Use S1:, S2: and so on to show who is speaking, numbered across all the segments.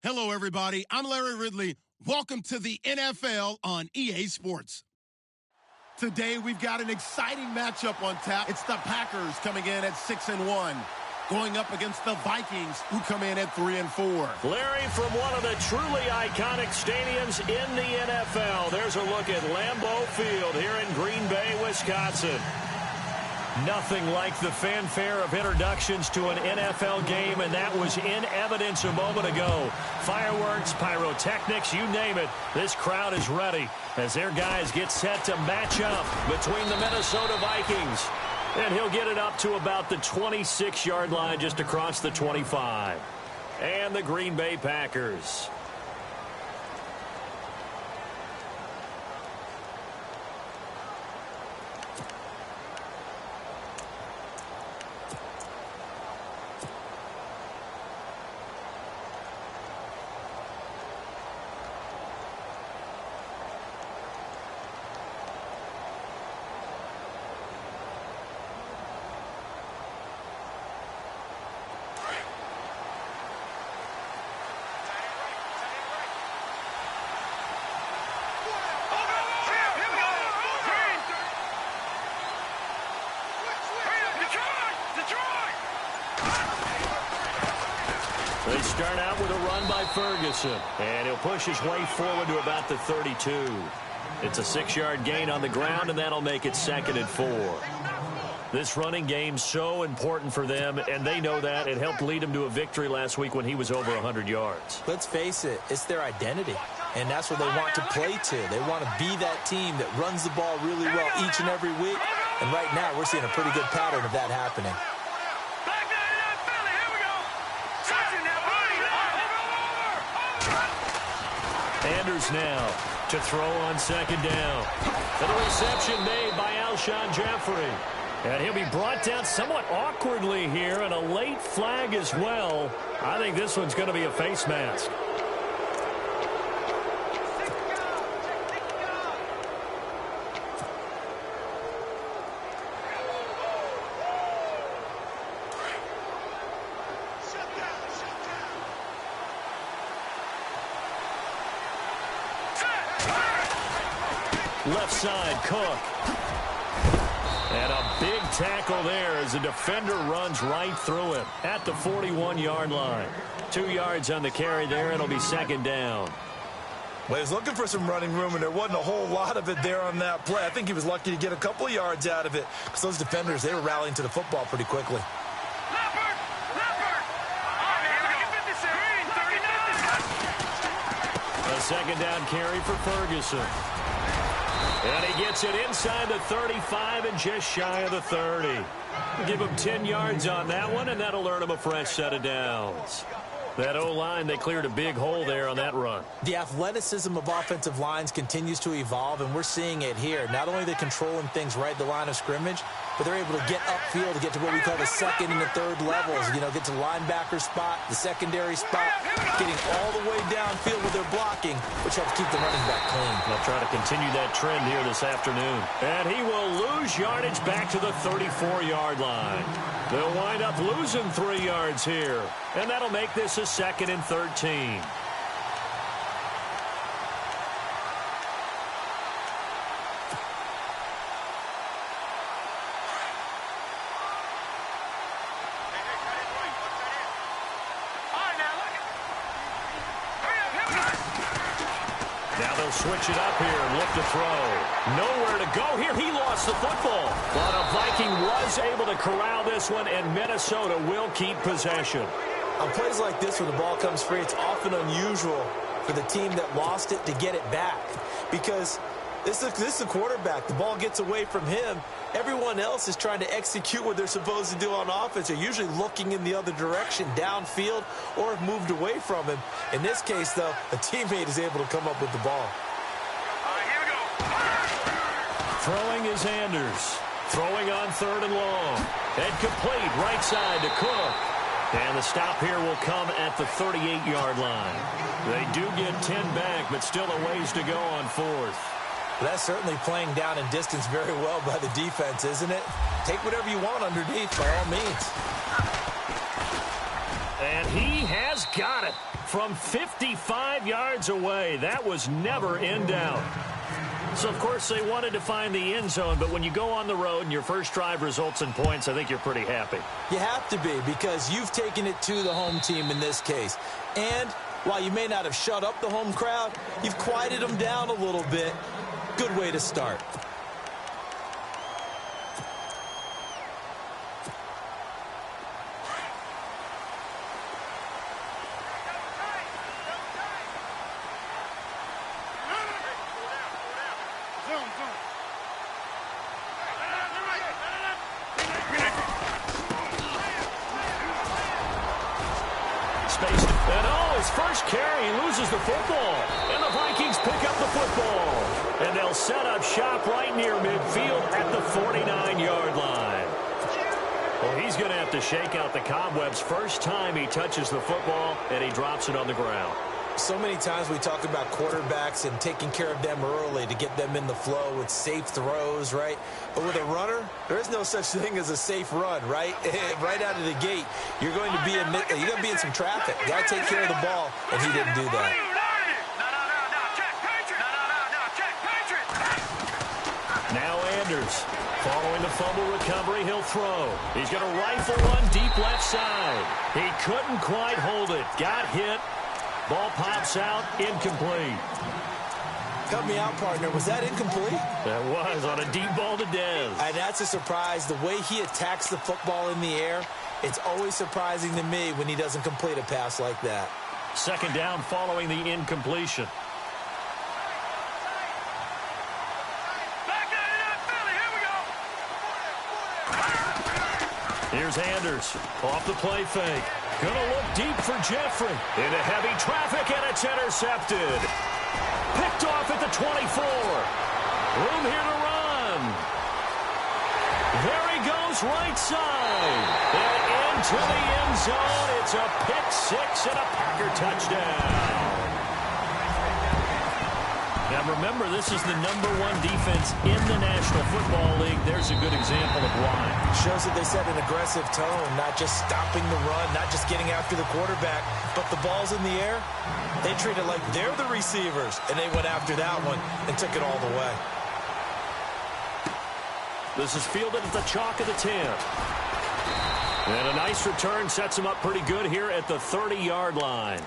S1: Hello, everybody. I'm Larry Ridley. Welcome to the NFL on EA Sports. Today, we've got an exciting matchup on tap. It's the Packers coming in at 6-1, going up against the Vikings, who come in at 3-4.
S2: Larry, from one of the truly iconic stadiums in the NFL, there's a look at Lambeau Field here in Green Bay, Wisconsin. Nothing like the fanfare of introductions to an NFL game, and that was in evidence a moment ago. Fireworks, pyrotechnics, you name it. This crowd is ready as their guys get set to match up between the Minnesota Vikings. And he'll get it up to about the 26-yard line just across the 25. And the Green Bay Packers. They start out with a run by Ferguson, and he'll push his way forward to about the 32. It's a 6-yard gain on the ground, and that'll make it 2nd and 4. This running game's so important for them, and they know that. It helped lead them to a victory last week when he was over 100 yards.
S3: Let's face it, it's their identity, and that's what they want to play to. They want to be that team that runs the ball really well each and every week, and right now we're seeing a pretty good pattern of that happening.
S2: Anders now to throw on 2nd down. And a reception made by Alshon Jeffrey. And he'll be brought down somewhat awkwardly here, and a late flag as well. I think this one's going to be a face mask. Left side, Cook. And a big tackle there as the defender runs right through him at the 41-yard line. 2 yards on the carry there, and it'll be 2nd down.
S4: Well, he was looking for some running room, and there wasn't a whole lot of it there on that play. I think he was lucky to get a couple of yards out of it because those defenders, they were rallying to the football pretty quickly.
S2: A 2nd down carry for Ferguson. And he gets it inside the 35 and just shy of the 30. Give him 10 yards on that one, and that'll earn him a fresh set of downs. That O-line, they cleared a big hole there on that run.
S3: The athleticism of offensive lines continues to evolve, and we're seeing it here. Not only are they controlling things right at the line of scrimmage, but they're able to get upfield to get to what we call the 2nd and the 3rd levels. You know, get to the linebacker spot, the secondary spot, getting all the way downfield with their blocking, which helps keep the running back clean.
S2: They'll try to continue that trend here this afternoon. And he will lose yardage back to the 34-yard line. They'll wind up losing 3 yards here. And that'll make this a 2nd and 13. Now they'll switch it up here and look to throw. Nowhere to go here. He lost the football. But a Viking was able to corral this one, and Minnesota will keep possession.
S3: On plays like this, when the ball comes free, it's often unusual for the team that lost it to get it back. Because this is the quarterback. The ball gets away from him. Everyone else is trying to execute what they're supposed to do on offense. They're usually looking in the other direction, downfield, or have moved away from him. In this case, though, a teammate is able to come up with the ball.
S5: Here we go.
S2: Throwing is Anders. Throwing on 3rd and long. And complete right side to Cook. And the stop here will come at the 38-yard line. They do get 10 back, but still a ways to go on 4th.
S3: Well, that's certainly playing down in distance very well by the defense, isn't it? Take whatever you want underneath, by all means.
S2: And he has got it. from 55 yards away. That was never in doubt. So, of course, they wanted to find the end zone, but when you go on the road and your first drive results in points, I think you're pretty happy.
S3: You have to be, because you've taken it to the home team in this case. And while you may not have shut up the home crowd, you've quieted them down a little bit. Good way to start.
S2: Loses the football, and the Vikings pick up the football. And they'll set up shop right near midfield at the 49-yard line. Well, he's going to have to shake out the cobwebs first time he touches the football, and he drops it on the ground.
S3: So many times we talk about quarterbacks and taking care of them early to get them in the flow with safe throws, right? But with a runner, there is no such thing as a safe run, right? Right out of the gate, you're going to be in some traffic. You got to take care of the ball, and he didn't do that.
S2: Now Anders, following the fumble recovery, he'll throw. He's going to rifle one deep left side. He couldn't quite hold it. Got hit. Ball pops out, incomplete.
S3: Help me out, partner. Was that incomplete?
S2: That was on a deep ball to Dez.
S3: And that's a surprise. The way he attacks the football in the air, it's always surprising to me when he doesn't complete a pass like that.
S2: Second down following the incompletion. Here's Anders off the play fake. Gonna look deep for Jeffrey. Into heavy traffic, and it's intercepted. Picked off at the 24. Room here to run. There he goes, right side. And into the end zone. It's a pick six and a Packer touchdown. Now remember, this is the #1 defense in the National Football League. There's a good example of why.
S3: Shows that they set an aggressive tone, not just stopping the run, not just getting after the quarterback, but the ball's in the air. They treat it like they're the receivers, and they went after that one and took it all the way.
S2: This is fielded at the chalk of the 10. And a nice return sets him up pretty good here at the 30-yard line.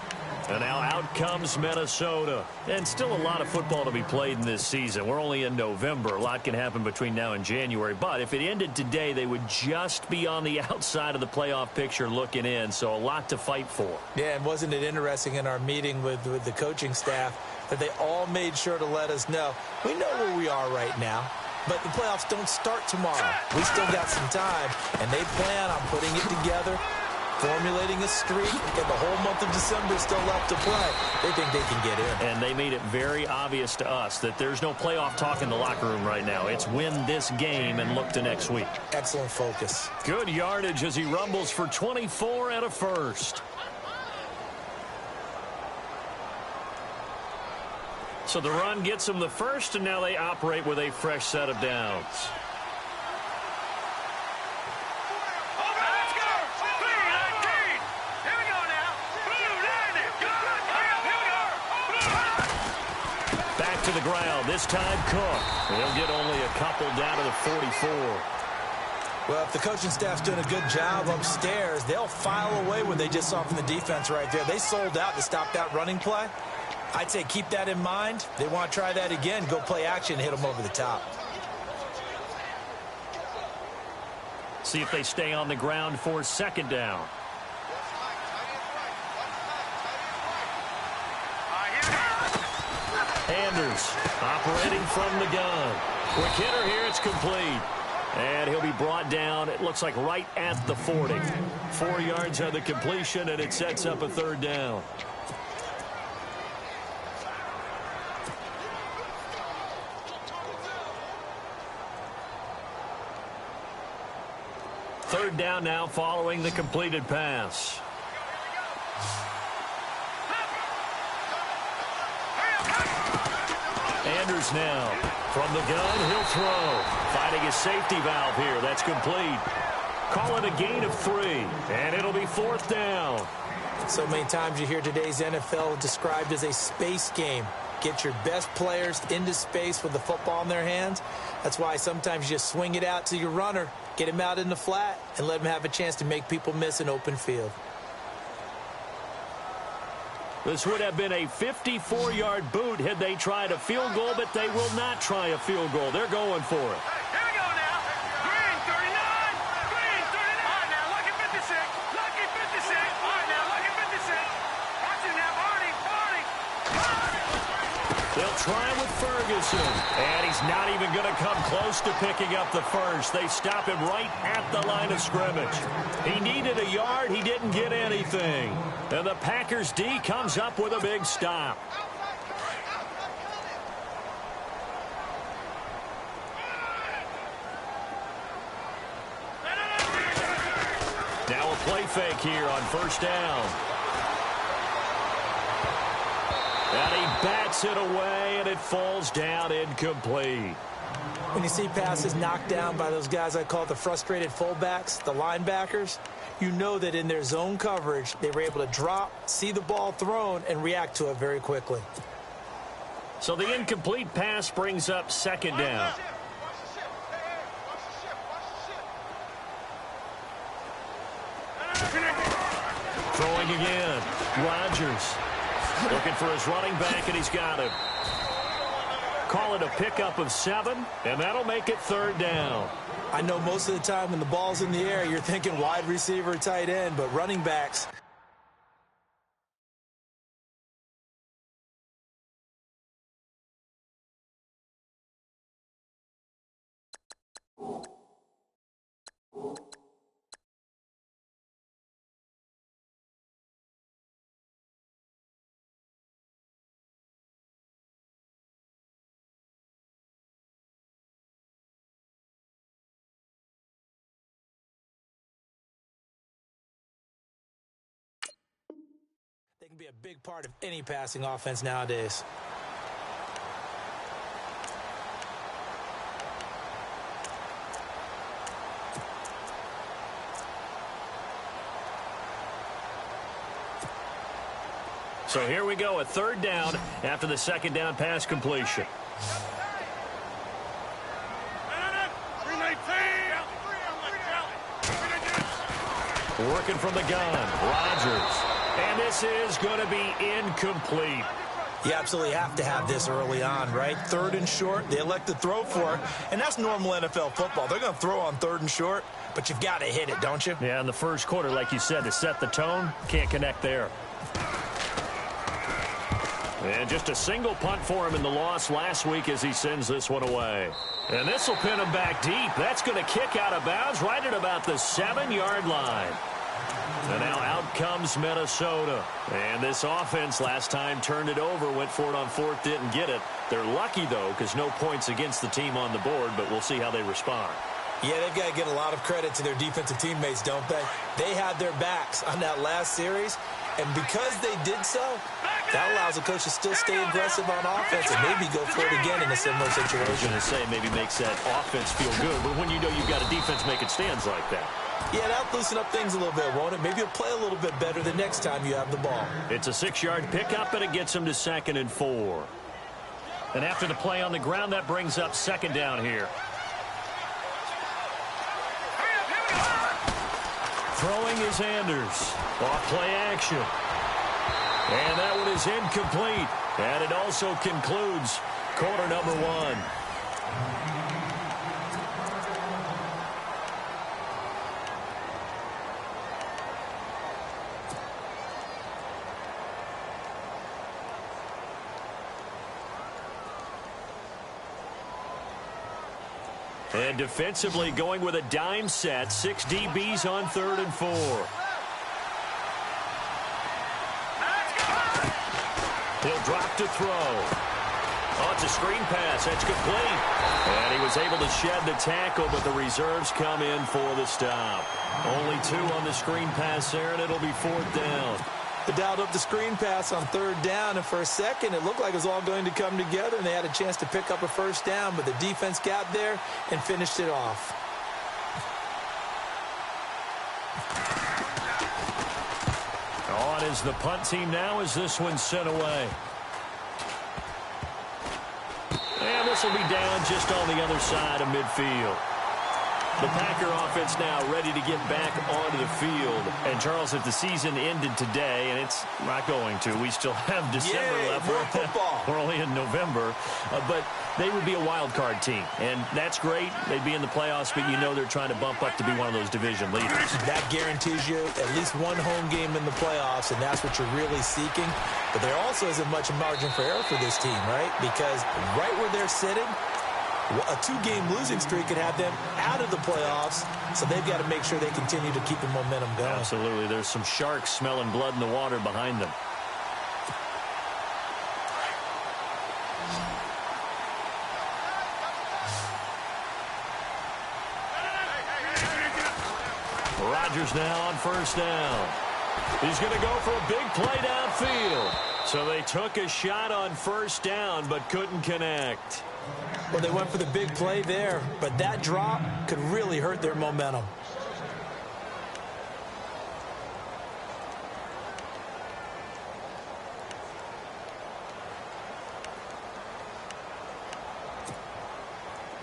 S2: And now out comes Minnesota. And still a lot of football to be played in this season. We're only in November. A lot can happen between now and January. But if it ended today, they would just be on the outside of the playoff picture looking in. So a lot to fight for.
S3: Yeah, and wasn't it interesting in our meeting with the coaching staff that they all made sure to let us know, we know where we are right now, but the playoffs don't start tomorrow. We still got some time, and they plan on putting it together, formulating a streak, and the whole month of December is still left to play. They think they can get in.
S2: And they made it very obvious to us that there's no playoff talk in the locker room right now. It's win this game and look to next week.
S3: Excellent focus.
S2: Good yardage as he rumbles for 24 and a first. So the run gets them the first, and now they operate with a fresh set of downs. Back to the ground. This time Cook. They'll get only a couple down to the 44.
S3: Well, if the coaching staff's doing a good job upstairs, they'll file away what they just saw from the defense right there. They sold out to stop that running play. I'd say keep that in mind. They want to try that again, go play action, hit them over the top.
S2: See if they stay on the ground for second down. Anders operating from the gun. Quick hitter here, it's complete. And he'll be brought down, it looks like right at the 40. 4 yards on the completion, and it sets up a third down. Third down now following the completed pass. Anders now from the gun, he'll throw. Finding his safety valve here, that's complete. Call it a gain of 3, and it'll be 4th down.
S3: So many times you hear today's NFL described as a space game. Get your best players into space with the football in their hands. That's why sometimes you just swing it out to your runner, get him out in the flat, and let him have a chance to make people miss an open field.
S2: This would have been a 54-yard boot had they tried a field goal, but they will not try a field goal. They're going for it.
S5: Here we go now. Green 39. Green 39. All right, now, lucky 56. Lucky 56. All right, now, lucky 56. Watch it now, Arnie.
S2: They'll try with Ferguson, and he's not even going to come close to picking up the first. They stop him right at the line of scrimmage. He needed a yard. He didn't get anything. And the Packers D comes up with a big stop. Now a play fake here on 1st down. And he bats it away, and it falls down incomplete.
S3: When you see passes knocked down by those guys I call the frustrated fullbacks, the linebackers, you know that in their zone coverage, they were able to drop, see the ball thrown, and react to it very quickly.
S2: So the incomplete pass brings up 2nd down. Throwing again. Rodgers looking for his running back, and he's got him. Call it a pickup of 7, and that'll make it 3rd down.
S3: I know most of the time when the ball's in the air, you're thinking wide receiver, tight end, but running backs. They can be a big part of any passing offense nowadays.
S2: So here we go, a 3rd down after the 2nd down pass completion. Working from the gun, Rodgers. And this is going to be incomplete.
S3: You absolutely have to have this early on, right? 3rd and short, they elect to throw for it, and that's normal NFL football. They're going to throw on 3rd and short, but you've got to hit it, don't you?
S2: Yeah, in the first quarter, like you said, to set the tone, can't connect there. And just a single punt for him in the loss last week as he sends this one away. And this will pin him back deep. That's going to kick out of bounds right at about the 7-yard line. And now out comes Minnesota. And this offense last time turned it over, went for it on 4th, didn't get it. They're lucky, though, because no points against the team on the board, but we'll see how they respond.
S3: Yeah, they've got to get a lot of credit to their defensive teammates, don't they? They had their backs on that last series, and because they did so, that allows the coach to still stay aggressive on offense and maybe go for it again in a similar situation.
S2: I was going to say maybe makes that offense feel good, but when you know you've got a defense making stands like that.
S3: Yeah, that'll loosen up things a little bit, won't it? Maybe you'll play a little bit better the next time you have the ball.
S2: It's a 6-yard pickup, and it gets him to 2nd and 4. And after the play on the ground, that brings up 2nd down here. Throwing is Anders. Off play action. And that one is incomplete. And it also concludes quarter number 1. And defensively going with a dime set. 6 DBs on 3rd and 4. He'll drop to throw. Oh, it's a screen pass. That's complete. And he was able to shed the tackle, but the reserves come in for the stop. Only 2 on the screen pass there, and it'll be 4th down.
S3: They dialed up the screen pass on 3rd down, and for a second it looked like it was all going to come together, and they had a chance to pick up a 1st down, but the defense got there and finished it off.
S2: On is the punt team now as this one's sent away. And this will be down just on the other side of midfield. The Packer offense now ready to get back onto the field. And, Charles, if the season ended today, and it's not going to, we still have December left. We're only in November. But they would be a wild card team. And that's great. They'd be in the playoffs, but you know they're trying to bump up to be one of those division leaders.
S3: That guarantees you at least one home game in the playoffs, and that's what you're really seeking. But there also isn't much margin for error for this team, right? Because right where they're sitting, a two-game losing streak could have them out of the playoffs, so they've got to make sure they continue to keep the momentum going.
S2: Absolutely. There's some sharks smelling blood in the water behind them. Rodgers now on first down. He's going to go for a big play downfield. So they took a shot on first down but couldn't connect.
S3: Well, they went for the big play there, but that drop could really hurt their momentum.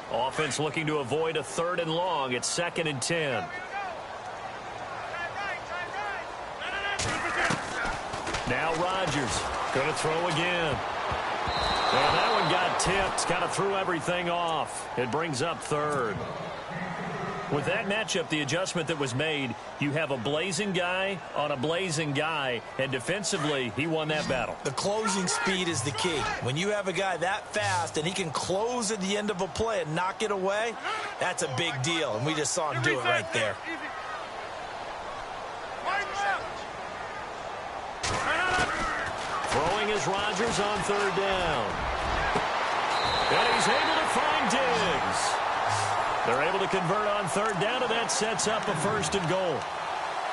S2: Offense looking to avoid a 3rd and long. It's 2nd and 10. Now Rodgers going to throw again. Well, that one got tipped, kind of threw everything off. It brings up 3rd. With that matchup, the adjustment that was made, you have a blazing guy on a blazing guy, and defensively, he won that battle.
S3: The closing speed is the key. When you have a guy that fast and he can close at the end of a play and knock it away, that's a big deal, and we just saw him do it right there.
S2: Throwing is Rodgers on 3rd down. And he's able to find Diggs. They're able to convert on 3rd down, and that sets up a 1st and goal.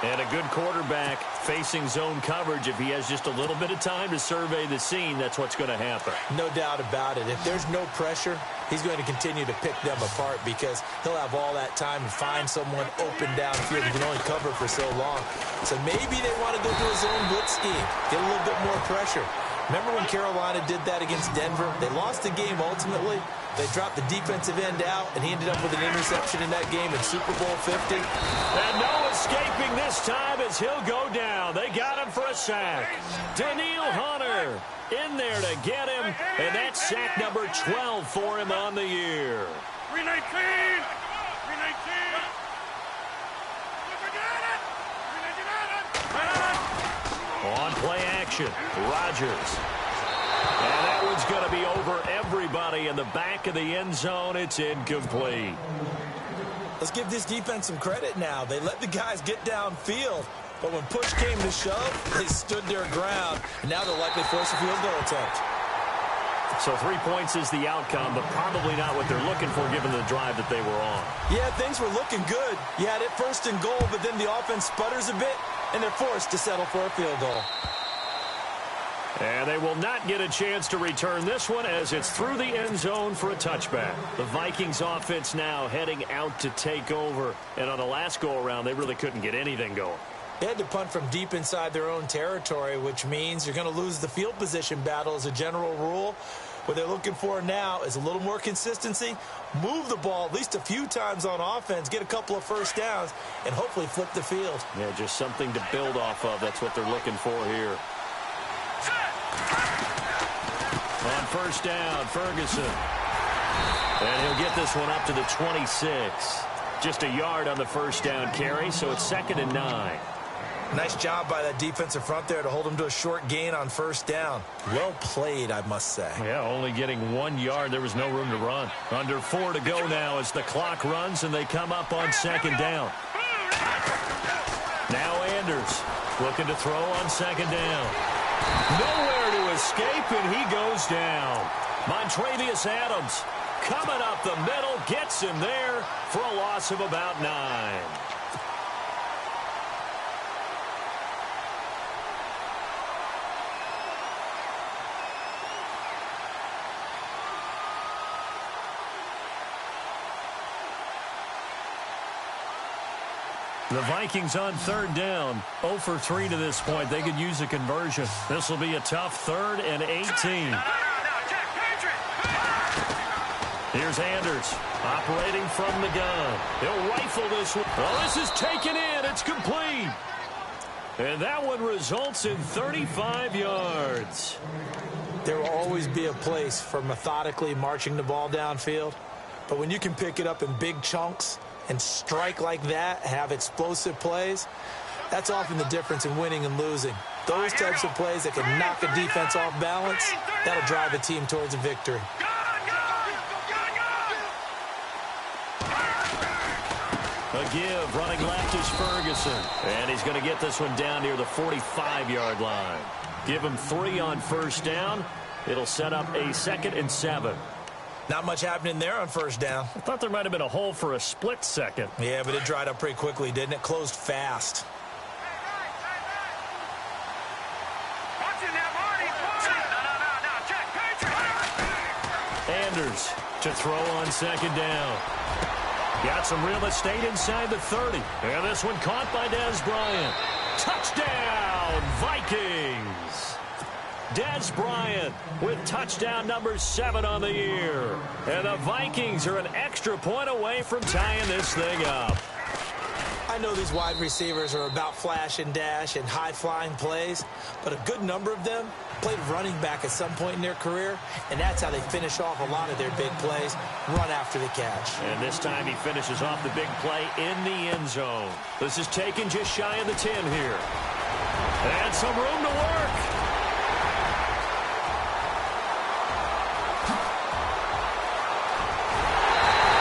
S2: And a good quarterback facing zone coverage. If he has just a little bit of time to survey the scene, that's what's going to happen.
S3: No doubt about it. If there's no pressure, he's going to continue to pick them apart because he'll have all that time to find someone open downfield. He can only cover for so long. So maybe they want to go to a zone blitz scheme, get a little bit more pressure. Remember when Carolina did that against Denver? They lost the game ultimately. They dropped the defensive end out, and he ended up with an interception in that game in Super Bowl 50.
S2: And no escaping this time as he'll go down. They got him for a sack. Danielle Hunter in there to get him, and that's sack number 12 for him on the year.
S5: 319! 319!
S2: On play action, Rodgers. And that one's going to be over everybody in the back of the end zone. It's incomplete.
S3: Let's give this defense some credit now. They let the guys get downfield, but when push came to shove, they stood their ground, and now they'll likely force a field goal attempt.
S2: So 3 points is the outcome, but probably not what they're looking for given the drive that they were on.
S3: Yeah, things were looking good. You had it 1st and goal, but then the offense sputters a bit, and they're forced to settle for a field goal.
S2: And they will not get a chance to return this one as it's through the end zone for a touchback. The Vikings offense now heading out to take over. And on the last go-around, they really couldn't get anything going.
S3: They had to punt from deep inside their own territory, which means you're going to lose the field position battle as a general rule. What they're looking for now is a little more consistency, move the ball at least a few times on offense, get a couple of first downs, and hopefully flip the field.
S2: Yeah, just something to build off of. That's what they're looking for here. On first down, Ferguson. And he'll get this one up to the 26. Just a yard on the first down carry, so it's 2nd and 9.
S3: Nice job by that defensive front there to hold him to a short gain on first down. Well played, I must say.
S2: Yeah, only getting 1 yard. There was no room to run. Under 4 to go now as the clock runs and they come up on 2nd down. Now Anders looking to throw on 2nd down. Nowhere to escape, and he goes down. Montravius Adams coming up the middle, gets him there for a loss of about 9. The Vikings on third down, 0 for 3 to this point. They could use a conversion. This will be a tough 3rd and 18. Here's Anders operating from the gun. He'll rifle this one. Well, this is taken in. It's complete. And that one results in 35 yards.
S3: There will always be a place for methodically marching the ball downfield. But when you can pick it up in big chunks and strike like that, have explosive plays, that's often the difference in winning and losing. Those types of plays that can knock a defense off balance, that'll drive a team towards a victory.
S2: A give, running left is Ferguson. And he's going to get this one down near the 45-yard line. Give him 3 on first down. It'll set up a 2nd and 7.
S4: Not much happening there on first down.
S2: I thought there might have been a hole for a split second.
S4: Yeah, but it dried up pretty quickly, didn't it? Closed fast.
S2: Anders to throw on second down. Got some real estate inside the 30. And this one caught by Dez Bryant. Touchdown, Vikings! Dez Bryant with touchdown number 7 on the year. And the Vikings are an extra point away from tying this thing up.
S3: I know these wide receivers are about flash and dash and high-flying plays, but a good number of them played running back at some point in their career, and that's how they finish off a lot of their big plays, run after the catch.
S2: And this time he finishes off the big play in the end zone. This is taken just shy of the 10 here. And some room to work.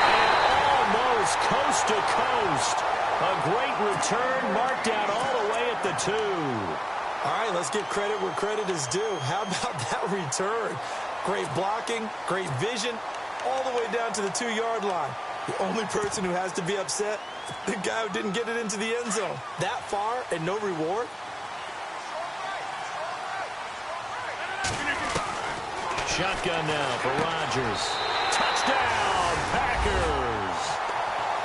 S2: And almost coast to coast. A great return marked out all the way at the 2.
S3: All right, let's give credit where credit is due. How about that return? Great blocking, great vision, all the way down to the 2-yard line. The only person who has to be upset, the guy who didn't get it into the end zone. That far and no reward?
S2: Shotgun now for Rodgers. Touchdown, Packers!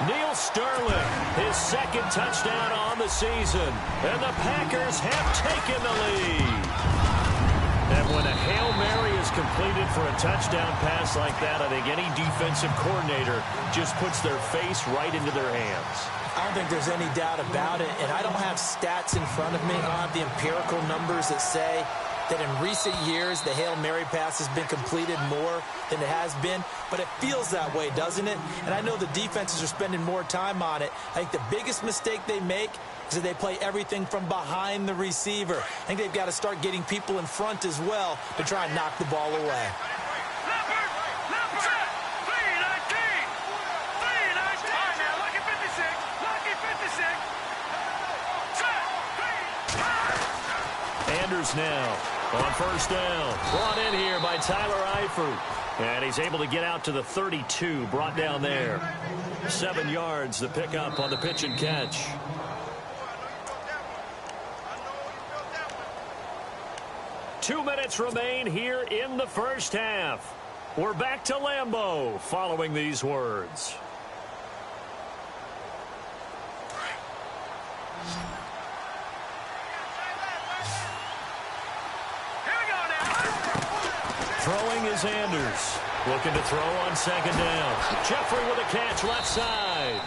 S2: Neil Sterling, his 2nd touchdown on the season. And the Packers have taken the lead. And when a Hail Mary is completed for a touchdown pass like that, I think any defensive coordinator just puts their face right into their hands.
S3: I don't think there's any doubt about it. And I don't have stats in front of me. I don't have the empirical numbers that say that in recent years the Hail Mary pass has been completed more than it has been, but it feels that way, doesn't it? And I know the defenses are spending more time on it. I think the biggest mistake they make is that they play everything from behind the receiver. I think they've got to start getting people in front as well to try and knock the ball away.
S2: Anders now on first down. Brought in here by Tyler Eifert. And he's able to get out to the 32, brought down there. 7 yards, the pickup on the pitch and catch. Two minutes remain here in the first half. We're back to Lambeau following these words. Throwing is Anders. Looking to throw on second down. Jeffrey with a catch left side.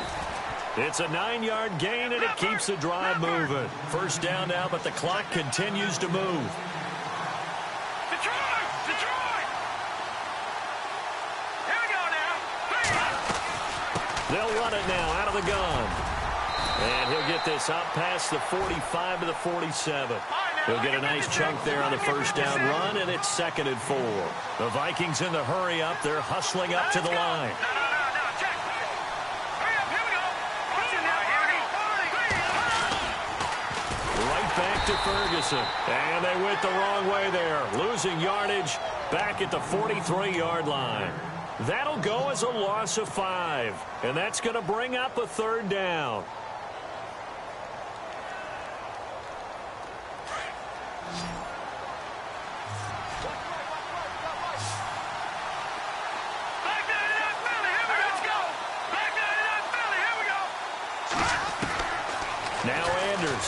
S2: It's a 9-yard gain, and it keeps the drive moving. First down now, but the clock continues to move.
S5: Detroit! Here we go now.
S2: They'll run it now out of the gun. And he'll get this up past the 45 to the 47. He'll get a nice chunk there on the first down run, and it's 2nd and 4. The Vikings in the hurry up. They're hustling up to the line.
S5: No, check. Hurry up, here we go.
S2: Right back to Ferguson. And they went the wrong way there. Losing yardage back at the 43-yard line. That'll go as a loss of 5. And that's going to bring up a 3rd down. Now Anders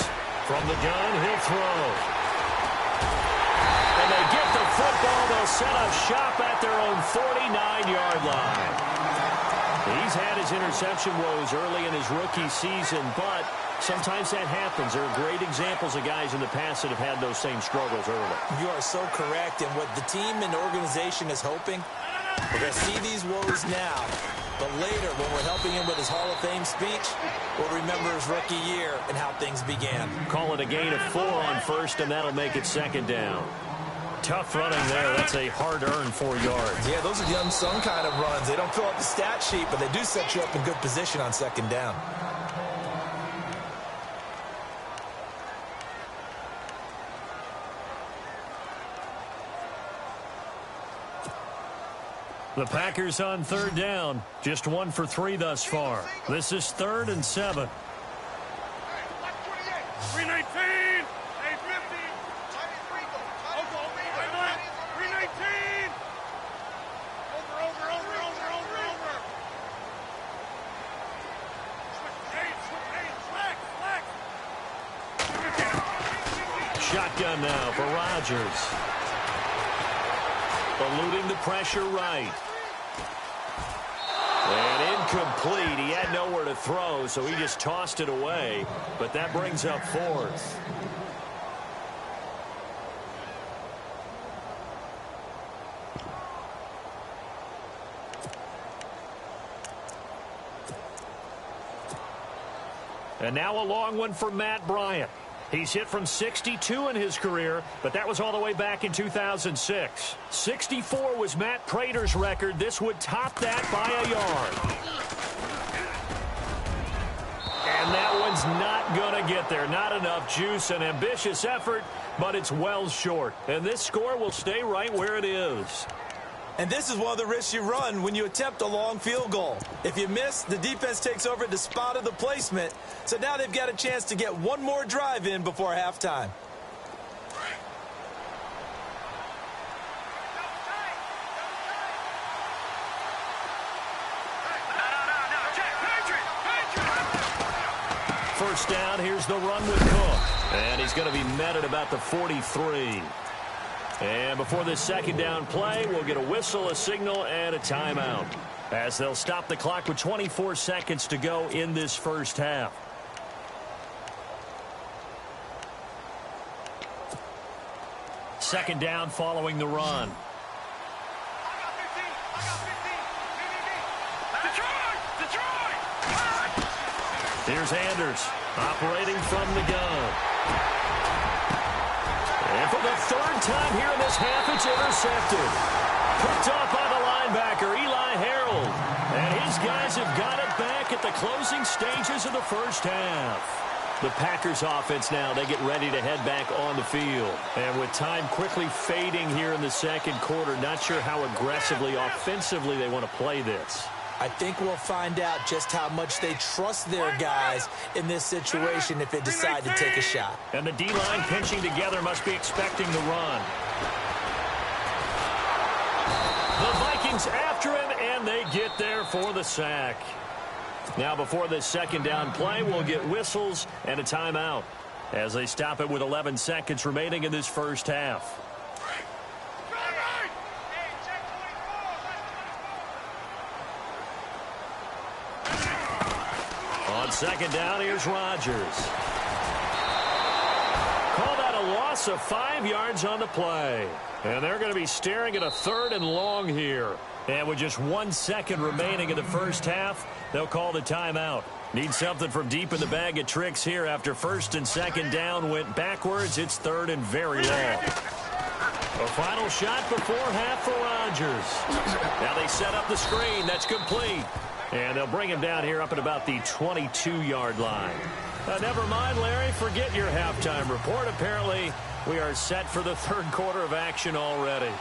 S2: from the gun, he'll throw. And they get the football. They'll set up shop at their own 49-yard line. He's had his interception woes early in his rookie season, but sometimes that happens. There are great examples of guys in the past that have had those same struggles early.
S3: You are so correct. And what the team and organization is hoping, we're going to see these woes now. But later, when we're helping him with his Hall of Fame speech, we'll remember his rookie year and how things began.
S2: Call it a gain of 4 on first, and that'll make it second down. Tough running there. That's a hard-earned 4 yards.
S4: Yeah, those are the unsung kind of runs. They don't fill up the stat sheet, but they do set you up in good position on second down.
S2: The Packers on third down. Just 1 for 3 thus far. This is 3rd and 7.
S5: 319. 850. 319. Over. Slack.
S2: Shotgun now for Rodgers. Eluding the pressure right. And incomplete. He had nowhere to throw, so he just tossed it away. But that brings up 4th. And now a long one for Matt Bryant. He's hit from 62 in his career, but that was all the way back in 2006. 64 was Matt Prater's record. This would top that by a yard. And that one's not going to get there. Not enough juice. An ambitious effort, but it's well short. And this score will stay right where it is.
S3: And this is one of the risks you run when you attempt a long field goal. If you miss, the defense takes over at the spot of the placement. So now they've got a chance to get one more drive in before halftime.
S2: First down, here's the run with Cook. And he's going to be met at about the 43. And before this second down play, we'll get a whistle, a signal, and a timeout, as they'll stop the clock with 24 seconds to go in this first half. Second down following the run. Here's Anders operating from the gun. And for the 3rd time here in this half, it's intercepted. Picked off by the linebacker, Eli Harold. And his guys have got it back at the closing stages of the first half. The Packers offense now, they get ready to head back on the field. And with time quickly fading here in the second quarter, not sure how aggressively, offensively they want to play this.
S3: I think we'll find out just how much they trust their guys in this situation if they decide to take a shot.
S2: And the D-line pinching together must be expecting the run. The Vikings after him, and they get there for the sack. Now before this second down play, we'll get whistles and a timeout as they stop it with 11 seconds remaining in this first half. On second down, here's Rodgers. Call that a loss of 5 yards on the play. And they're going to be staring at a 3rd and long here. And with just 1 second remaining in the first half, they'll call the timeout. Need something from deep in the bag of tricks here after 1st and 2nd down went backwards. It's 3rd and very long. A final shot before half for Rodgers. Now they set up the screen. That's complete. And they'll bring him down here up at about the 22-yard line. Never mind, Larry. Forget your halftime report. Apparently, we are set for the 3rd quarter of action already.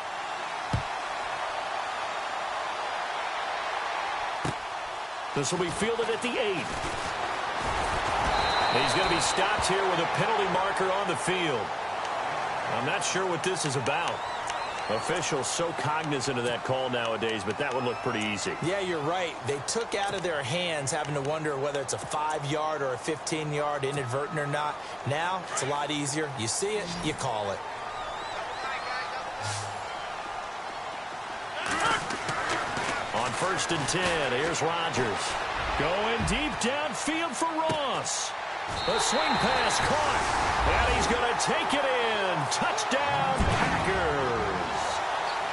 S2: This will be fielded at the 8. He's going to be stopped here with a penalty marker on the field. I'm not sure what this is about. Officials so cognizant of that call nowadays, but that would look pretty easy.
S3: Yeah, you're right. They took out of their hands having to wonder whether it's a 5-yard or a 15-yard inadvertent or not. Now, it's a lot easier. You see it, you call it.
S2: On 1st and 10, here's Rodgers. Going deep downfield for Ross. The swing pass caught, and he's going to take it in. Touchdown, Packers.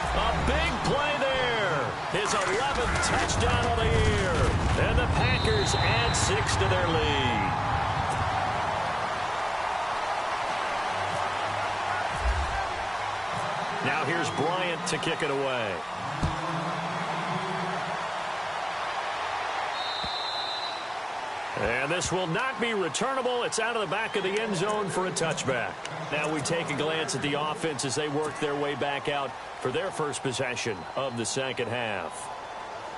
S2: A big play there. His 11th touchdown of the year. And the Packers add 6 to their lead. Now here's Bryant to kick it away. And this will not be returnable. It's out of the back of the end zone for a touchback. Now we take a glance at the offense as they work their way back out for their first possession of the second half.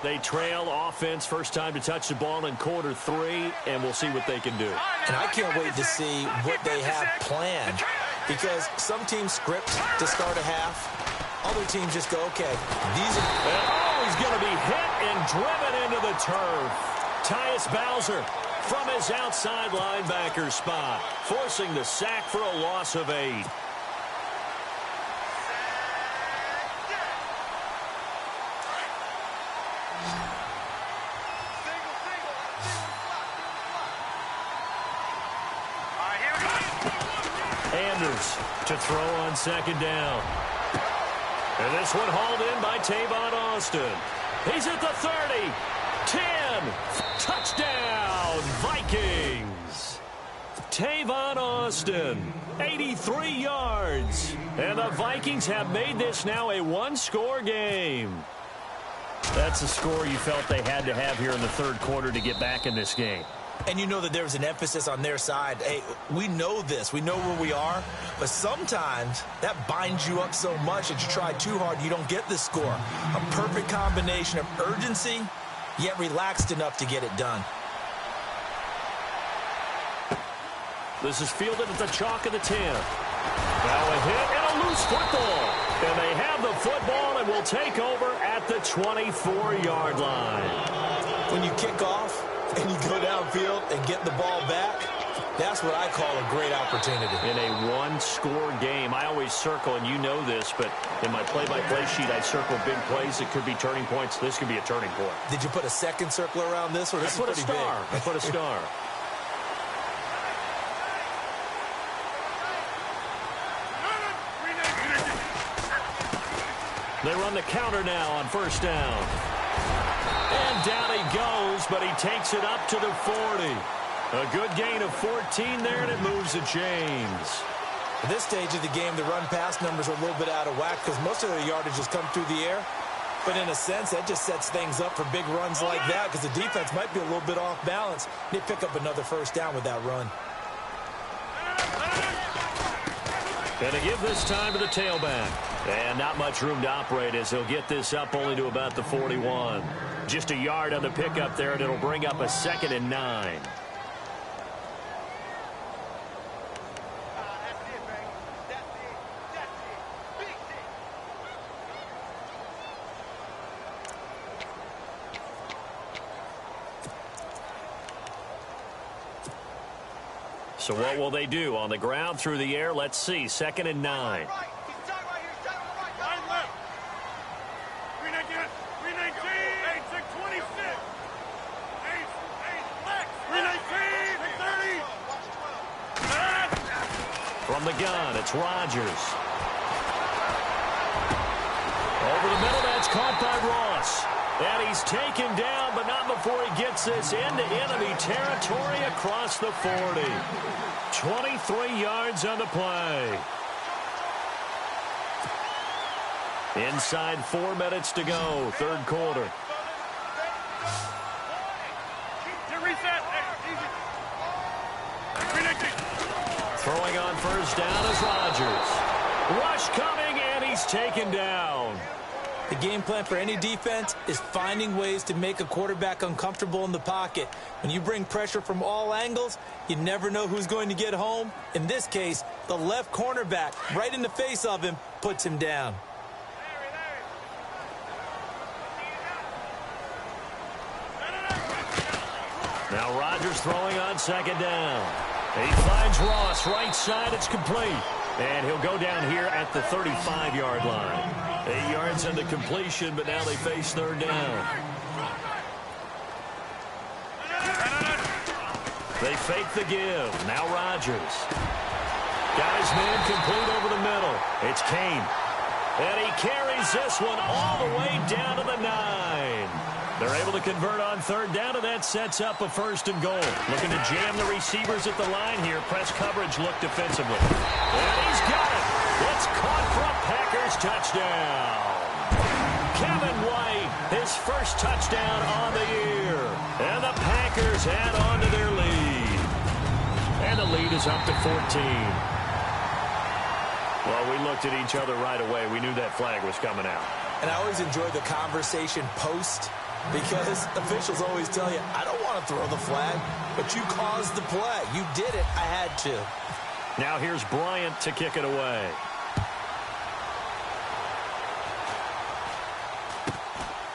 S2: They trail offense, first time to touch the ball in quarter 3, and we'll see what they can do.
S3: And I can't wait to see what they have planned, because some teams script to start a half. Other teams just go, okay, these are...
S2: Oh, he's going to be hit and driven into the turf. Tyus Bowser from his outside linebacker spot, forcing the sack for a loss of 8. Anders to throw on second down. And this one hauled in by Tavon Austin. He's at the 30. 10. Touchdown, Vikings. Tavon Austin, 83 yards. And the Vikings have made this now a one-score game. That's a score you felt they had to have here in the third quarter to get back in this game.
S3: And you know that there was an emphasis on their side. Hey, we know this. We know where we are. But sometimes that binds you up so much that you try too hard, you don't get the score. A perfect combination of urgency, yet relaxed enough to get it done.
S2: This is fielded at the chalk of the 10. Now a hit and a loose football. And they have the football and will take over at the 24-yard line.
S3: When you kick off and you go downfield and get the ball back, that's what I call a great opportunity.
S2: In a one-score game, I always circle, and you know this, but in my play-by-play sheet, I circle big plays that could be turning points. This could be a turning point.
S3: Did you put a second circle around this one? This
S2: I put a star. I put a star. They run the counter now on first down. And down he goes, but he takes it up to the 40. A good gain of 14 there, and it moves the chains.
S3: At this stage of the game, the run-pass numbers are a little bit out of whack because most of their yardage has come through the air. But in a sense, that just sets things up for big runs like that because the defense might be a little bit off balance. They pick up another first down with that run.
S2: And to give this time to the tailback. And not much room to operate as he'll get this up only to about the 41. Just a yard on the pickup there, and it'll bring up a 2nd and 9. So what will they do? On the ground, through the air, let's see. 2nd and 9. From the gun, it's Rodgers. Over the middle, that's caught by Ross. And he's taken down, but not before he gets this into enemy territory across the 40. 23 yards on the play. Inside 4 minutes to go, third quarter. Throwing on first down is Rodgers. Rush coming, and he's taken down.
S3: The game plan for any defense is finding ways to make a quarterback uncomfortable in the pocket. When you bring pressure from all angles, you never know who's going to get home. In this case, the left cornerback, right in the face of him, puts him down.
S2: Now Rodgers throwing on second down. He finds Ross right side. It's complete. And he'll go down here at the 35-yard line. 8 yards on the completion, but now they face third down. They fake the give. Now Rodgers. Got his man complete over the middle. It's Kane. And he carries this one all the way down to the 9. They're able to convert on third down, and that sets up a first and goal. Looking to jam the receivers at the line here. Press coverage look defensively. And he's got it. It's caught for a Packers touchdown. Kevin White, his first touchdown on the year. And the Packers add on to their lead. And the lead is up to 14. Well, we looked at each other right away. We knew that flag was coming out.
S3: And I always enjoy the conversation post, because officials always tell you, I don't want to throw the flag, but you caused the play. You did it. I had to.
S2: Now here's Bryant to kick it away.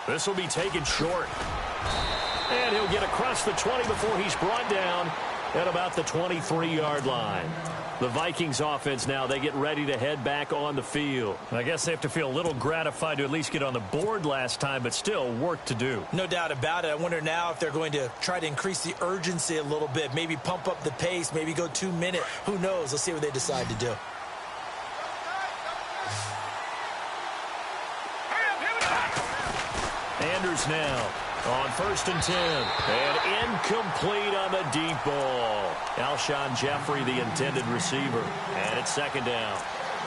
S2: This will be taken short. And he'll get across the 20 before he's brought down at about the 23-yard line. The Vikings offense now, they get ready to head back on the field. I guess they have to feel a little gratified to at least get on the board last time, but still work to do.
S3: No doubt about it. I wonder now if they're going to try to increase the urgency a little bit, maybe pump up the pace, maybe go 2 minute. Who knows? Let's see what they decide to do.
S2: Anders now on 1st and 10. And incomplete on the deep ball. Alshon Jeffrey, the intended receiver. And it's second down.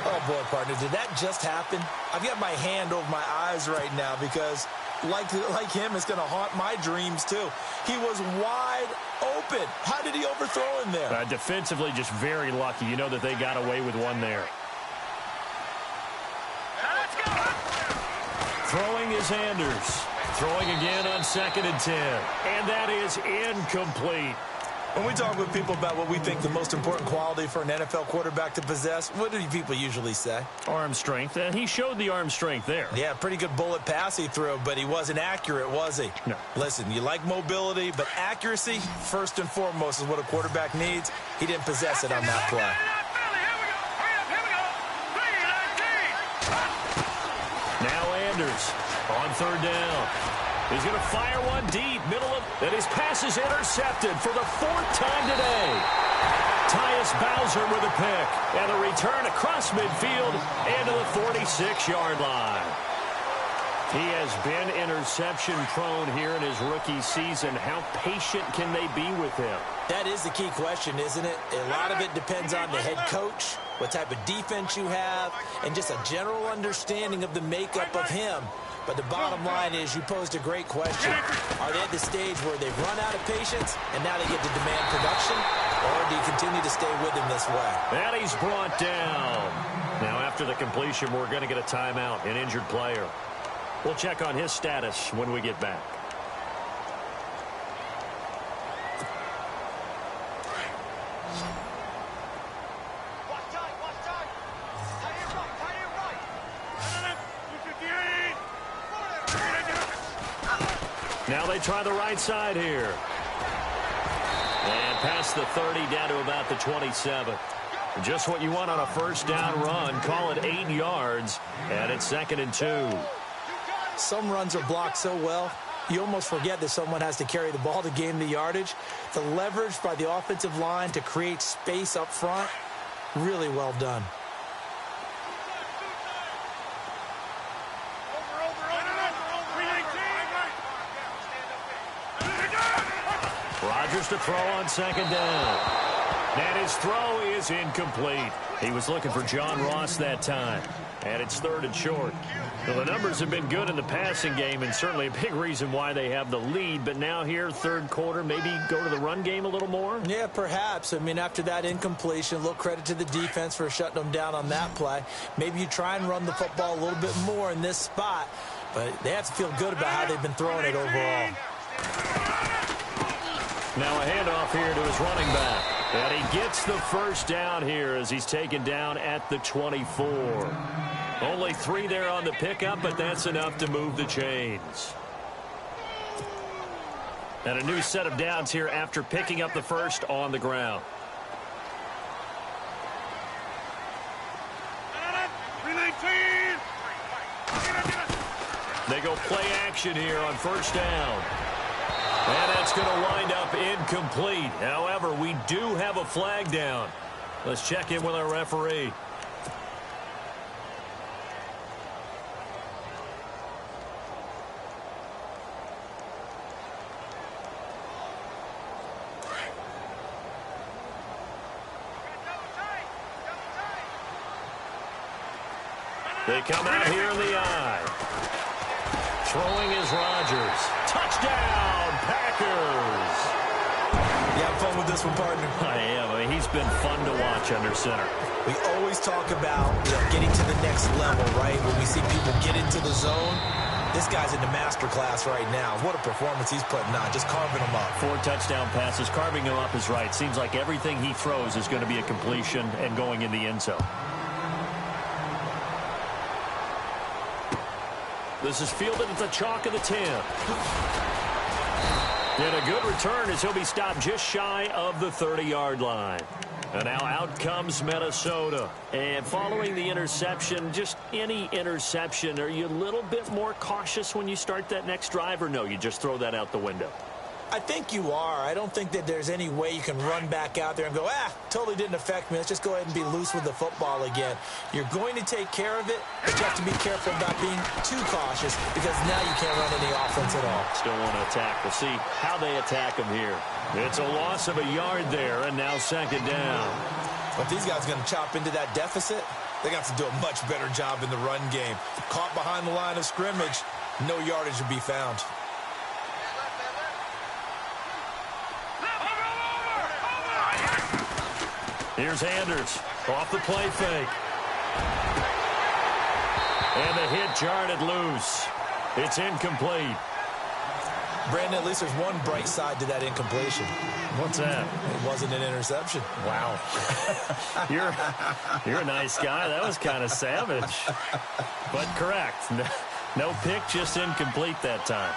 S3: Oh, boy, partner, did that just happen? I've got my hand over my eyes right now because, like him, it's going to haunt my dreams, too. He was wide open. How did he overthrow him there?
S2: Defensively, just very lucky. You know that they got away with one there. Throwing is Anders. Throwing again on 2nd and 10. And that is incomplete.
S3: When we talk with people about what we think the most important quality for an NFL quarterback to possess, what do people usually say?
S2: Arm strength. And he showed the arm strength there.
S3: Yeah, pretty good bullet pass he threw, but he wasn't accurate, was he?
S2: No.
S3: Listen, you like mobility, but accuracy, first and foremost, is what a quarterback needs. He didn't possess it on that play.
S2: Now Anders on third down. He's going to fire one deep, middle of, and his pass is intercepted for the 4th time today. Tyus Bowser with a pick, and a return across midfield and to the 46-yard line. He has been interception prone here in his rookie season. How patient can they be with him?
S3: That is the key question, isn't it? A lot of it depends on the head coach, what type of defense you have, and just a general understanding of the makeup of him. But the bottom line is you posed a great question. Are they at the stage where they've run out of patience and now they get to demand production? Or do you continue to stay with him this way?
S2: And he's brought down. Now after the completion, we're going to get a timeout, an injured player. We'll check on his status when we get back. Now they try the right side here. And past the 30 down to about the 27. Just what you want on a first down run. Call it 8 yards. And it's 2nd and 2.
S3: Some runs are blocked so well, you almost forget that someone has to carry the ball to gain the yardage. The leverage by the offensive line to create space up front, really well done.
S2: Rodgers to throw on 2nd down. And his throw is incomplete. He was looking for John Ross that time. And it's 3rd and short. Well, the numbers have been good in the passing game, and certainly a big reason why they have the lead. But now here, 3rd quarter, maybe go to the run game a little more?
S3: Yeah, perhaps. I mean, after that incompletion, a little credit to the defense for shutting them down on that play. Maybe you try and run the football a little bit more in this spot. But they have to feel good about how they've been throwing it overall.
S2: Now a handoff here to his running back. And he gets the first down here as he's taken down at the 24. Only 3 there on the pickup, but that's enough to move the chains. And a new set of downs here after picking up the first on the ground. They go play action here on first down. And that's going to wind up incomplete. However, we do have a flag down. Let's check in with our referee. They come out here in the eye. Throwing is Rodgers. Touchdown, Packers.
S3: You have fun with this one, partner?
S2: I am. I mean, he's been fun to watch under center.
S3: We always talk about getting to the next level, right? When we see people get into the zone, this guy's in the master class right now. What a performance he's putting on, just carving them up.
S2: 4 touchdown passes, carving him up is right. Seems like everything he throws is going to be a completion and going in the end zone. This is fielded at the chalk of the 10. And a good return as he'll be stopped just shy of the 30-yard line. And now out comes Minnesota. And following the interception, just any interception, are you a little bit more cautious when you start that next drive, or no, you just throw that out the window?
S3: I think you are. I don't think that there's any way you can run back out there and go, totally didn't affect me. Let's just go ahead and be loose with the football again. You're going to take care of it, but you have to be careful about being too cautious because now you can't run any offense at all.
S2: Still want to attack. We'll see how they attack him here. It's a loss of a yard there, and now second down.
S3: But these guys are going to chop into that deficit. They're going to have to do a much better job in the run game. Caught behind the line of scrimmage, no yardage to be found.
S2: Here's Anders off the play fake. And the hit jarred it loose. It's incomplete.
S3: Brandon, at least there's one bright side to that incompletion.
S2: What's that?
S3: It wasn't an interception.
S2: Wow. You're a nice guy. That was kind of savage. But correct. No pick, just incomplete that time.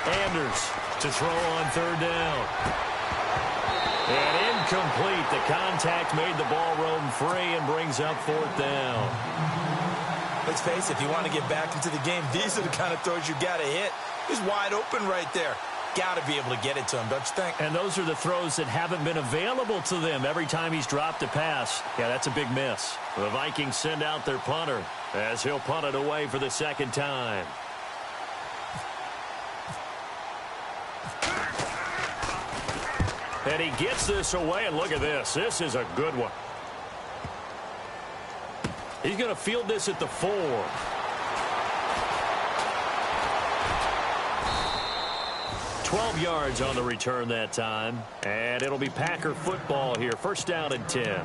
S2: Anders to throw on third down. And incomplete. The contact made the ball roam free and brings up fourth down.
S3: Let's face it, if you want to get back into the game, these are the kind of throws you got to hit. He's wide open right there. Got to be able to get it to him, don't you think?
S2: And those are the throws that haven't been available to them every time he's dropped a pass. Yeah, that's a big miss. The Vikings send out their punter as he'll punt it away for the second time. And he gets this away, and look at this. This is a good one. He's going to field this at the 4. "12 yards on the return that time. And it'll be Packer football here. First down and 10.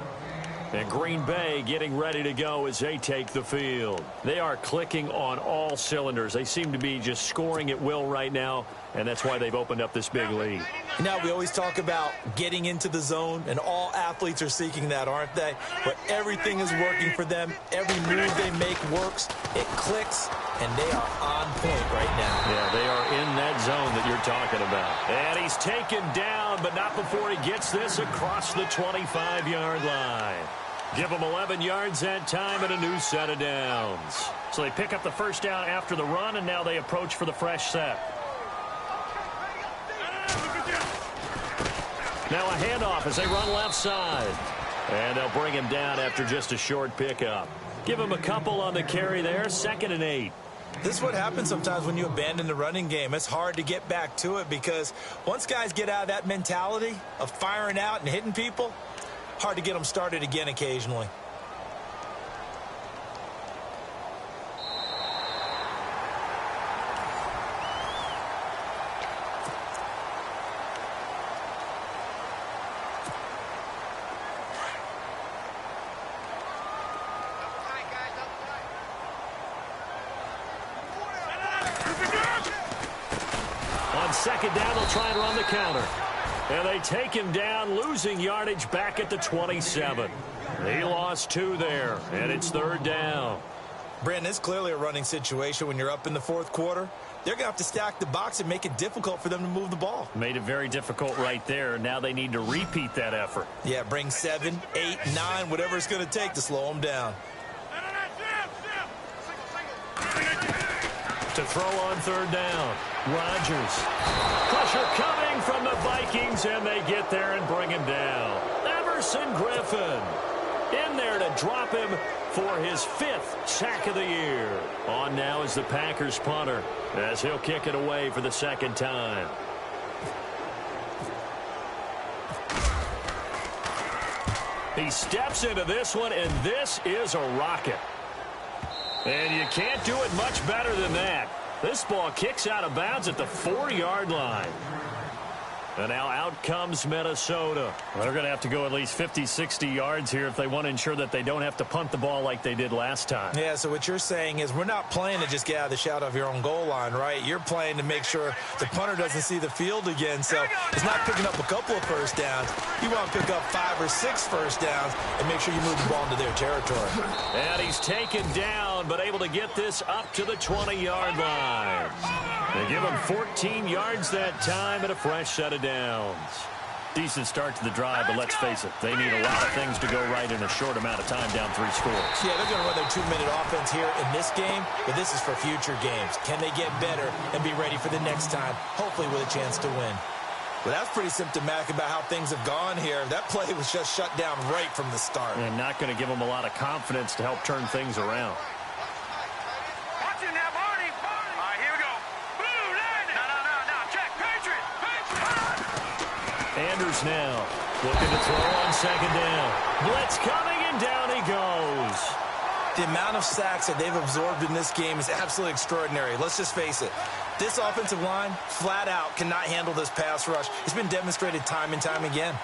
S2: And Green Bay getting ready to go as they take the field. They are clicking on all cylinders. They seem to be just scoring at will right now, and that's why they've opened up this big lead.
S3: You know, we always talk about getting into the zone, and all athletes are seeking that, aren't they? But everything is working for them. Every move they make works. It clicks, and they are on point right now.
S2: Yeah, they are in that zone that you're talking about. And he's taken down, but not before he gets this across the 25-yard line. Give them 11 yards that time and a new set of downs. So they pick up the first down after the run, and now they approach for the fresh set. Now a handoff as they run left side. And they'll bring him down after just a short pickup. Give him a couple on the carry there, 2nd and 8.
S3: This is what happens sometimes when you abandon the running game. It's hard to get back to it because once guys get out of that mentality of firing out and hitting people, hard to get them started again occasionally.
S2: On second down, they'll try and run the counter. And they take him down, losing yardage back at the 27. He lost 2 there, and it's third down.
S4: Brandon, it's clearly a running situation when you're up in the fourth quarter. They're going to have to stack the box and make it difficult for them to move the ball.
S2: Made it very difficult right there. Now they need to repeat that effort.
S4: Yeah, bring 7, 8, 9, whatever it's going to take to slow them down.
S2: To throw on third down. Rodgers. Pressure coming from the Vikings, and they get there and bring him down. Everson Griffin in there to drop him for his 5th sack of the year. On now is the Packers punter as he'll kick it away for the second time. He steps into this one, and this is a rocket. And you can't do it much better than that. This ball kicks out of bounds at the 4-yard line. And now out comes Minnesota. Well, they're going to have to go at least 50, 60 yards here if they want to ensure that they don't have to punt the ball like they did last time.
S4: Yeah, so what you're saying is we're not playing to just get out of the shadow of your own goal line, right? You're playing to make sure the punter doesn't see the field again. So it's not picking up a couple of first downs. You want to pick up 5 or 6 first downs and make sure you move the ball into their territory.
S2: And he's taken down, but able to get this up to the 20-yard line. They give him 14 yards that time and a fresh set of downs. Decent start to the drive, but let's face it, they need a lot of things to go right in a short amount of time, down 3 scores.
S4: Yeah, they're going to run their 2-minute offense here in this game, but this is for future games. Can they get better and be ready for the next time, hopefully with a chance to win? Well, that's pretty symptomatic about how things have gone here. That play was just shut down right from the start.
S2: And not going to give them a lot of confidence to help turn things around. Anders now looking to throw on second down. Blitz coming, and down he goes.
S4: The amount of sacks that they've absorbed in this game is absolutely extraordinary. Let's just face it. This offensive line, flat out, cannot handle this pass rush. It's been demonstrated time and time again.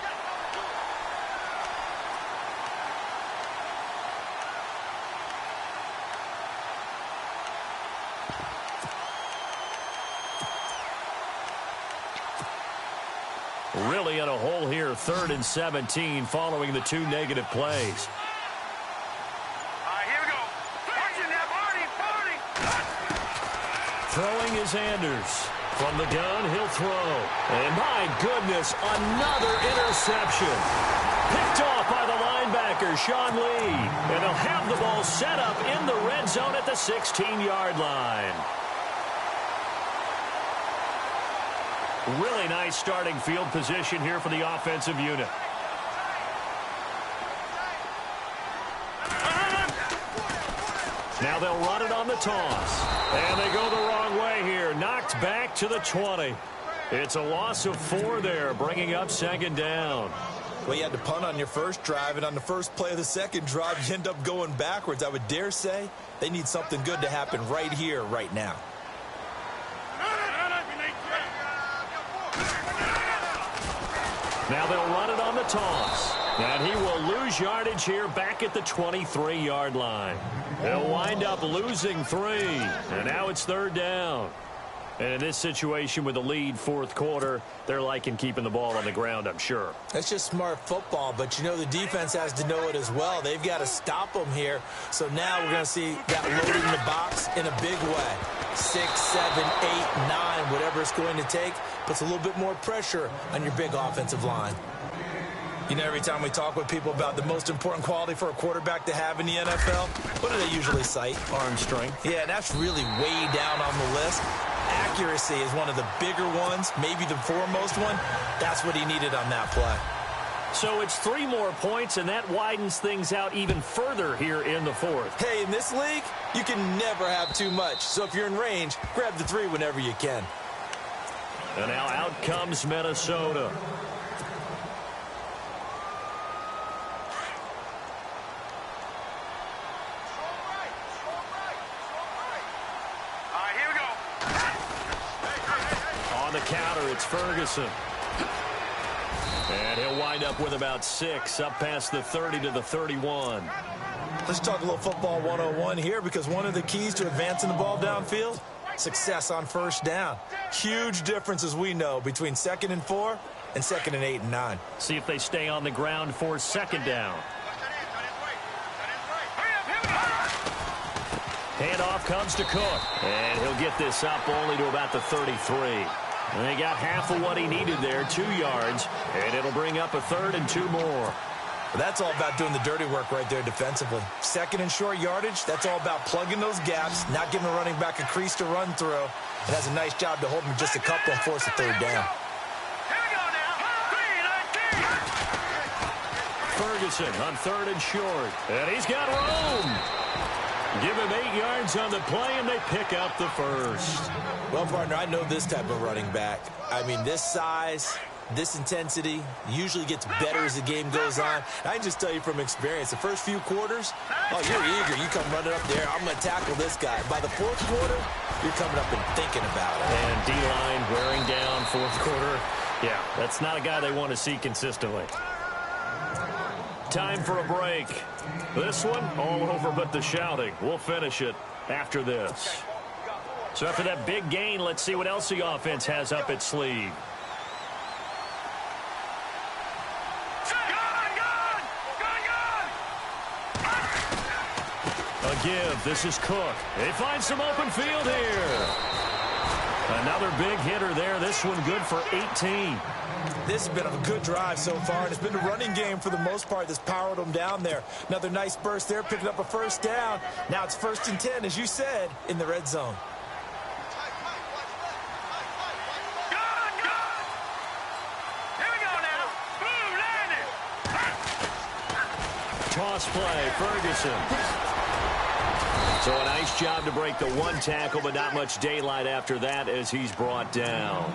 S2: Really in a hole here, 3rd and 17, following the 2 negative plays.
S5: Here we go.
S2: Throwing is Anders. From the gun, he'll throw. And my goodness, another interception. Picked off by the linebacker, Sean Lee. And they'll have the ball set up in the red zone at the 16-yard line. Really nice starting field position here for the offensive unit. Now they'll run it on the toss. And they go the wrong way here. Knocked back to the 20. It's a loss of 4 there, bringing up second down.
S4: Well, you had to punt on your first drive, and on the first play of the second drive, you end up going backwards. I would dare say they need something good to happen right here, right now.
S2: Now they'll run it on the toss. And he will lose yardage here back at the 23-yard line. They'll wind up losing 3. And now it's 3rd down. And in this situation with the lead 4th quarter, they're liking keeping the ball on the ground, I'm sure.
S4: That's just smart football, but you know the defense has to know it as well. They've got to stop them here. So now we're going to see that loaded in the box in a big way. 6, 7, 8, 9, whatever it's going to take, puts a little bit more pressure on your big offensive line. You know, every time we talk with people about the most important quality for a quarterback to have in the NFL, what do they usually cite?
S2: Arm strength.
S4: Yeah, that's really way down on the list. Accuracy is one of the bigger ones, maybe the foremost one. That's what he needed on that play.
S2: So it's 3 more points, and that widens things out even further here in the 4th.
S4: Hey, in this league, you can never have too much. So if you're in range, grab the 3 whenever you can.
S2: And now out comes Minnesota.
S5: Here we go.
S2: On the counter, it's Ferguson. And he'll wind up with about 6, up past the 30 to the 31.
S4: Let's talk a little football 101 here, because one of the keys to advancing the ball downfield, success on first down. Huge difference, as we know, between 2nd and 4 and 2nd and 8 and 9.
S2: See if they stay on the ground for second down. Handoff comes to Cook. And he'll get this up only to about the 33. And they got half of what he needed there, 2 yards. And it'll bring up a 3rd and 2 more.
S3: That's all about doing the dirty work right there defensively. 2nd and short yardage, that's all about plugging those gaps, not giving a running back a crease to run through. It has a nice job to hold him just a couple and force a 3rd down.
S5: Here we go now. 3-19.
S2: Ferguson on 3rd and short. And he's got room. Give him 8 yards on the play, and they pick up the 1st.
S3: Well, partner, I know this type of running back. I mean, this size, this intensity usually gets better as the game goes on. I can just tell you from experience, the first few quarters, oh, you're eager. You come running up there, I'm going to tackle this guy. By the 4th quarter, you're coming up and thinking about it.
S2: And D-line wearing down 4th quarter. Yeah, that's not a guy they want to see consistently. Time for a break. This one, all over but the shouting. We'll finish it after this. So after that big gain, let's see what else the offense has up its sleeve. A give. This is Cook. They find some open field here. Another big hitter there. This one good for 18.
S3: This has been a good drive so far, and it's been a running game for the most part that's powered them down there. Another nice burst there, picking up a 1st down. Now it's 1st and 10, as you said, in the red zone.
S5: Here we go now. Boom, landed.
S2: Toss play, Ferguson. So a nice job to break the 1 tackle, but not much daylight after that as he's brought down.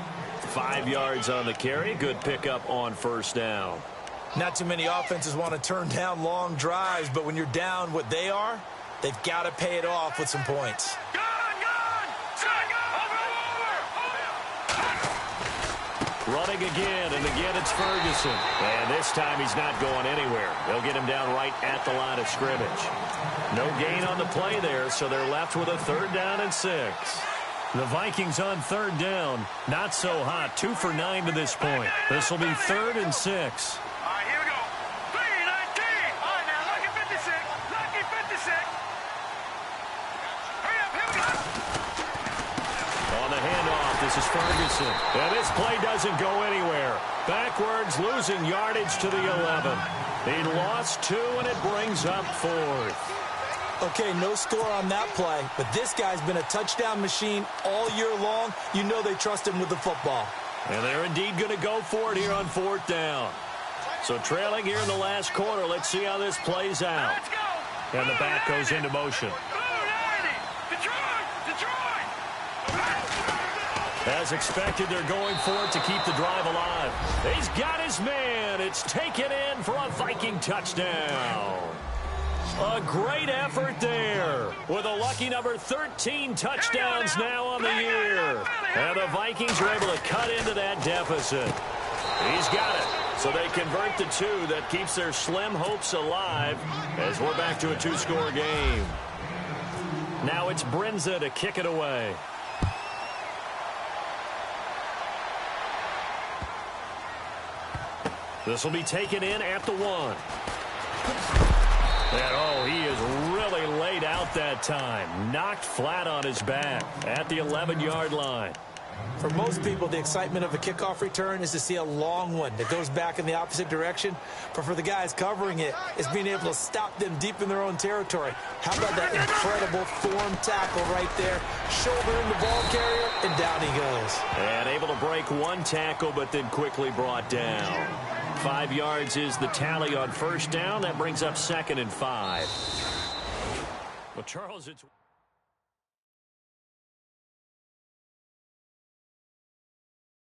S2: 5 yards on the carry. Good pickup on 1st down.
S3: Not too many offenses want to turn down long drives, but when you're down what they are, they've got to pay it off with some points.
S2: Running again, and again it's Ferguson. And this time he's not going anywhere. They'll get him down right at the line of scrimmage. No gain on the play there, so they're left with a 3rd down and 6. The Vikings on 3rd down. Not so hot. 2 for 9 to this point. This will be 3rd and 6.
S5: All right, here we go. 3-19. All right, now, lucky 56. Lucky 56. Hurry up, here we go.
S2: On the handoff, this is Ferguson. And this play doesn't go anywhere. Backwards, losing yardage to the 11. He lost 2, and it brings up 4th.
S3: Okay, no score on that play, but this guy's been a touchdown machine all year long. You know they trust him with the football.
S2: And they're indeed going to go for it here on 4th down. So trailing here in the last quarter, let's see how this plays out.
S5: Let's go.
S2: And the back goes into motion.
S5: Detroit.
S2: As expected, they're going for it to keep the drive alive. He's got his man. It's taken in for a Viking touchdown. A great effort there with a lucky number 13 touchdowns now on the year. And the Vikings are able to cut into that deficit. He's got it. So they convert the 2. That keeps their slim hopes alive as we're back to a 2-score game. Now it's Brinza to kick it away. This will be taken in at the 1. And, oh, he is really laid out that time. Knocked flat on his back at the 11-yard line.
S3: For most people, the excitement of a kickoff return is to see a long one that goes back in the opposite direction. But for the guys covering it, it's being able to stop them deep in their own territory. How about that incredible form tackle right there? Shoulder in the ball carrier, and down he goes.
S2: And able to break 1 tackle, but then quickly brought down. 5 yards is the tally on 1st down. That brings up 2nd and 5. Well, Charles, it's...